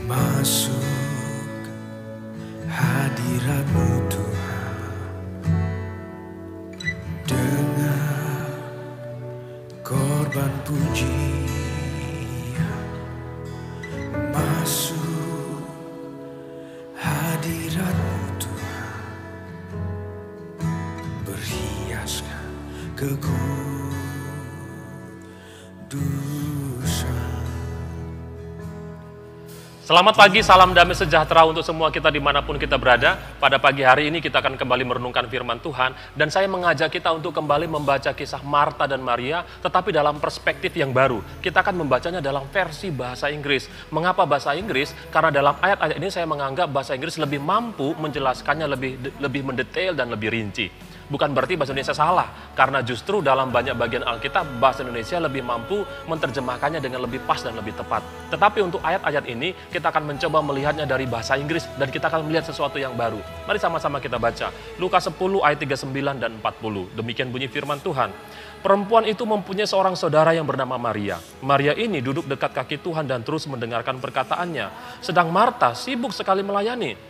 Masuk hadirat-Mu Tuhan dengan korban pujian. Masuk hadirat-Mu Tuhan, berhiaskan kekudusan. Selamat pagi, salam damai sejahtera untuk semua kita dimanapun kita berada. Pada pagi hari ini kita akan kembali merenungkan firman Tuhan. Dan saya mengajak kita untuk kembali membaca kisah Marta dan Maria, tetapi dalam perspektif yang baru. Kita akan membacanya dalam versi bahasa Inggris. Mengapa bahasa Inggris? Karena dalam ayat-ayat ini saya menganggap bahasa Inggris lebih mampu menjelaskannya lebih mendetail dan lebih rinci. Bukan berarti bahasa Indonesia salah, karena justru dalam banyak bagian Alkitab, bahasa Indonesia lebih mampu menerjemahkannya dengan lebih pas dan lebih tepat. Tetapi untuk ayat-ayat ini, kita akan mencoba melihatnya dari bahasa Inggris, dan kita akan melihat sesuatu yang baru. Mari sama-sama kita baca. Lukas 10 ayat 39 dan 40. Demikian bunyi firman Tuhan. Perempuan itu mempunyai seorang saudara yang bernama Maria. Maria ini duduk dekat kaki Tuhan dan terus mendengarkan perkataannya. Sedang Marta sibuk sekali melayani.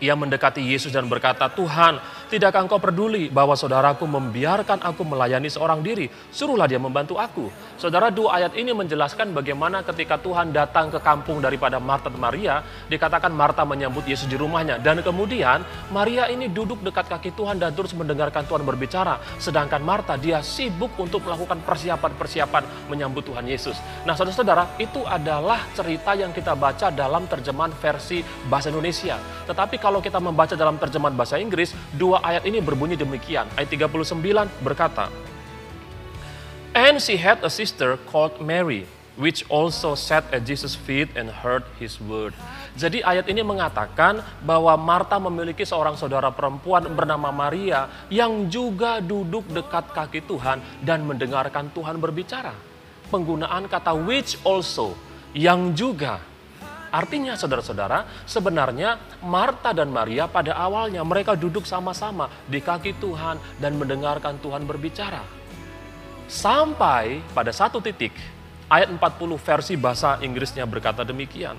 Ia mendekati Yesus dan berkata, "Tuhan, tidakkah Engkau peduli bahwa saudaraku membiarkan aku melayani seorang diri? Suruhlah dia membantu aku." Saudara, dua ayat ini menjelaskan bagaimana ketika Tuhan datang ke kampung daripada Marta dan Maria, dikatakan Marta menyambut Yesus di rumahnya. Dan kemudian Maria ini duduk dekat kaki Tuhan dan terus mendengarkan Tuhan berbicara. Sedangkan Marta, dia sibuk untuk melakukan persiapan-persiapan menyambut Tuhan Yesus. Nah, saudara-saudara, itu adalah cerita yang kita baca dalam terjemahan versi bahasa Indonesia. Tetapi kalau kita membaca dalam terjemahan bahasa Inggris, dua ayat ini berbunyi demikian. Ayat 39 berkata, "And she had a sister called Mary, which also sat at Jesus' feet and heard his word." Jadi ayat ini mengatakan bahwa Marta memiliki seorang saudara perempuan bernama Maria yang juga duduk dekat kaki Tuhan dan mendengarkan Tuhan berbicara. Penggunaan kata which also, yang juga. Artinya saudara-saudara, sebenarnya Marta dan Maria pada awalnya mereka duduk sama-sama di kaki Tuhan dan mendengarkan Tuhan berbicara. Sampai pada satu titik, ayat 40 versi bahasa Inggrisnya berkata demikian.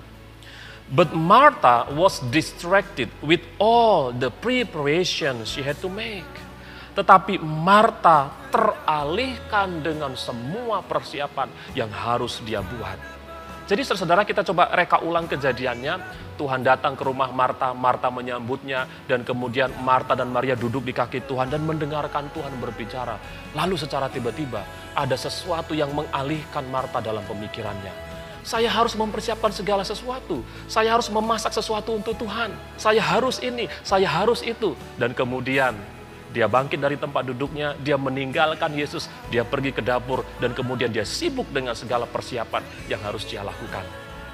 "But Martha was distracted with all the preparation she had to make." Tetapi Marta teralihkan dengan semua persiapan yang harus dia buat. Jadi saudara, kita coba reka ulang kejadiannya. Tuhan datang ke rumah Marta, Marta menyambutnya, dan kemudian Marta dan Maria duduk di kaki Tuhan dan mendengarkan Tuhan berbicara. Lalu secara tiba-tiba ada sesuatu yang mengalihkan Marta dalam pemikirannya. Saya harus mempersiapkan segala sesuatu. Saya harus memasak sesuatu untuk Tuhan. Saya harus ini, saya harus itu. Dan kemudian dia bangkit dari tempat duduknya, dia meninggalkan Yesus, dia pergi ke dapur, dan kemudian dia sibuk dengan segala persiapan yang harus dia lakukan.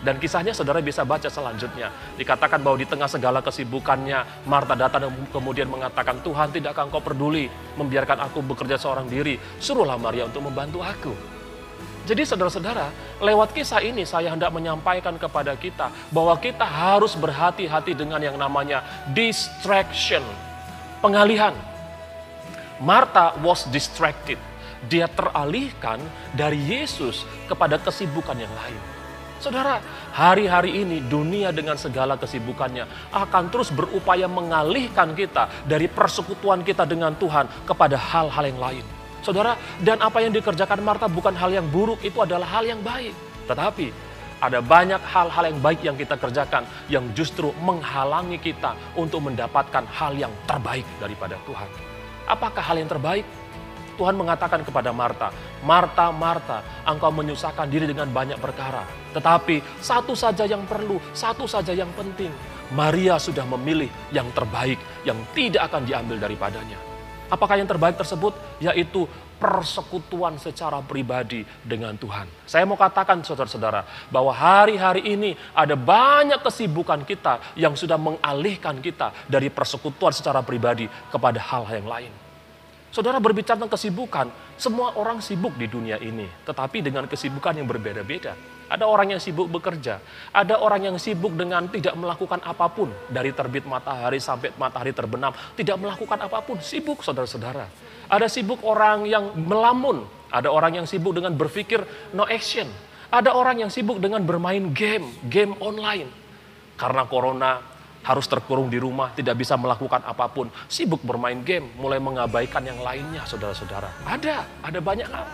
Dan kisahnya saudara bisa baca selanjutnya. Dikatakan bahwa di tengah segala kesibukannya, Marta datang dan kemudian mengatakan, "Tuhan, tidakkah Engkau peduli membiarkan aku bekerja seorang diri? Suruhlah Maria untuk membantu aku." Jadi saudara-saudara, lewat kisah ini saya hendak menyampaikan kepada kita bahwa kita harus berhati-hati dengan yang namanya distraction, pengalihan. Marta was distracted. Dia teralihkan dari Yesus kepada kesibukan yang lain. Saudara, hari-hari ini dunia dengan segala kesibukannya akan terus berupaya mengalihkan kita dari persekutuan kita dengan Tuhan kepada hal-hal yang lain. Saudara, dan apa yang dikerjakan Marta bukan hal yang buruk, itu adalah hal yang baik. Tetapi ada banyak hal-hal yang baik yang kita kerjakan yang justru menghalangi kita untuk mendapatkan hal yang terbaik daripada Tuhan. Apakah hal yang terbaik? Tuhan mengatakan kepada Marta, "Marta, Marta, engkau menyusahkan diri dengan banyak perkara. Tetapi satu saja yang perlu, satu saja yang penting. Maria sudah memilih yang terbaik, yang tidak akan diambil daripadanya." Apakah yang terbaik tersebut? Yaitu persekutuan secara pribadi dengan Tuhan. Saya mau katakan saudara-saudara, bahwa hari-hari ini ada banyak kesibukan kita yang sudah mengalihkan kita dari persekutuan secara pribadi kepada hal-hal yang lain. Saudara, berbicara tentang kesibukan, semua orang sibuk di dunia ini, tetapi dengan kesibukan yang berbeda-beda. Ada orang yang sibuk bekerja, ada orang yang sibuk dengan tidak melakukan apapun, dari terbit matahari sampai matahari terbenam, tidak melakukan apapun, sibuk saudara-saudara. Ada sibuk orang yang melamun, ada orang yang sibuk dengan berpikir no action, ada orang yang sibuk dengan bermain game online. Karena corona harus terkurung di rumah, tidak bisa melakukan apapun. Sibuk bermain game, mulai mengabaikan yang lainnya, saudara-saudara. Ada banyak hal.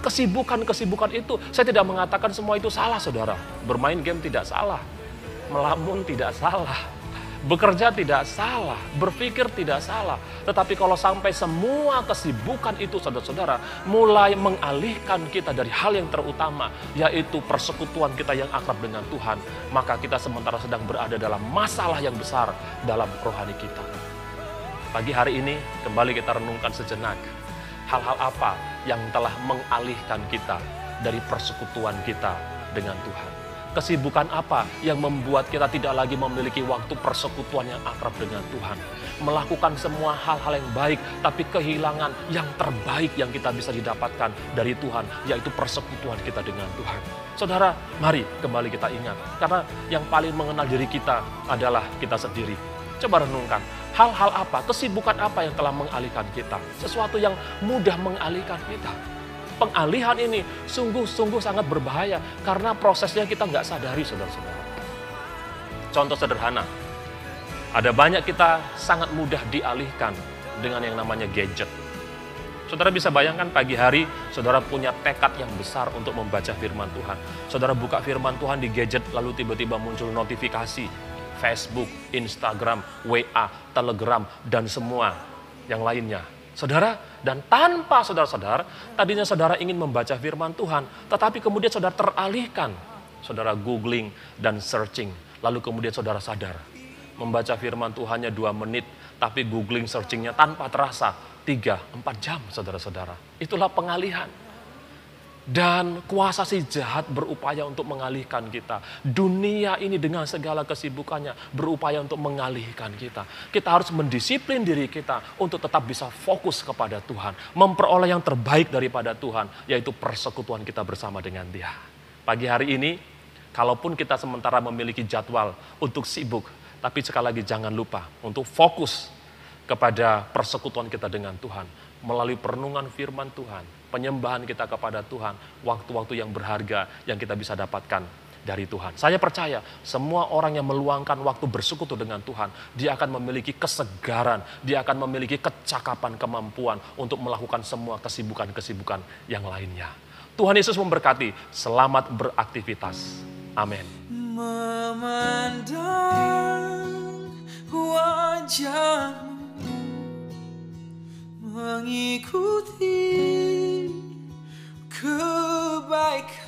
Kesibukan-kesibukan itu, saya tidak mengatakan semua itu salah, saudara. Bermain game tidak salah. Melamun tidak salah. Bekerja tidak salah, berpikir tidak salah. Tetapi kalau sampai semua kesibukan itu, saudara-saudara, mulai mengalihkan kita dari hal yang terutama, yaitu persekutuan kita yang akrab dengan Tuhan, maka kita sementara sedang berada dalam masalah yang besar dalam rohani kita. Pagi hari ini, kembali kita renungkan sejenak. Hal-hal apa yang telah mengalihkan kita dari persekutuan kita dengan Tuhan? Kesibukan apa yang membuat kita tidak lagi memiliki waktu persekutuan yang akrab dengan Tuhan? Melakukan semua hal-hal yang baik, tapi kehilangan yang terbaik yang kita bisa didapatkan dari Tuhan, yaitu persekutuan kita dengan Tuhan. Saudara, mari kembali kita ingat, karena yang paling mengenal diri kita adalah kita sendiri. Coba renungkan, hal-hal apa, kesibukan apa yang telah mengalihkan kita? Sesuatu yang mudah mengalihkan kita. Pengalihan ini sungguh-sungguh sangat berbahaya karena prosesnya kita nggak sadari, saudara-saudara. Contoh sederhana, ada banyak kita sangat mudah dialihkan dengan yang namanya gadget. Saudara bisa bayangkan pagi hari, saudara punya tekad yang besar untuk membaca firman Tuhan. Saudara buka firman Tuhan di gadget, lalu tiba-tiba muncul notifikasi, Facebook, Instagram, WA, Telegram, dan semua yang lainnya. Saudara, dan tanpa saudara sadar, tadinya saudara ingin membaca firman Tuhan, tetapi kemudian saudara teralihkan. Saudara googling dan searching, lalu kemudian saudara sadar. Membaca firman Tuhannya 2 menit, tapi googling searchingnya tanpa terasa 3-4 jam, saudara-saudara. Itulah pengalihan. Dan kuasa si jahat berupaya untuk mengalihkan kita. Dunia ini dengan segala kesibukannya berupaya untuk mengalihkan kita. Kita harus mendisiplin diri kita untuk tetap bisa fokus kepada Tuhan. Memperoleh yang terbaik daripada Tuhan, yaitu persekutuan kita bersama dengan Dia. Pagi hari ini, kalaupun kita sementara memiliki jadwal untuk sibuk, tapi sekali lagi jangan lupa untuk fokus kepada persekutuan kita dengan Tuhan. Melalui perenungan firman Tuhan, penyembahan kita kepada Tuhan, waktu-waktu yang berharga yang kita bisa dapatkan dari Tuhan. Saya percaya semua orang yang meluangkan waktu bersekutu dengan Tuhan, dia akan memiliki kesegaran, dia akan memiliki kecakapan, kemampuan untuk melakukan semua kesibukan-kesibukan yang lainnya. Tuhan Yesus memberkati, selamat beraktivitas. Amin. Memandang wajahmu, mengikuti kebaikanmu.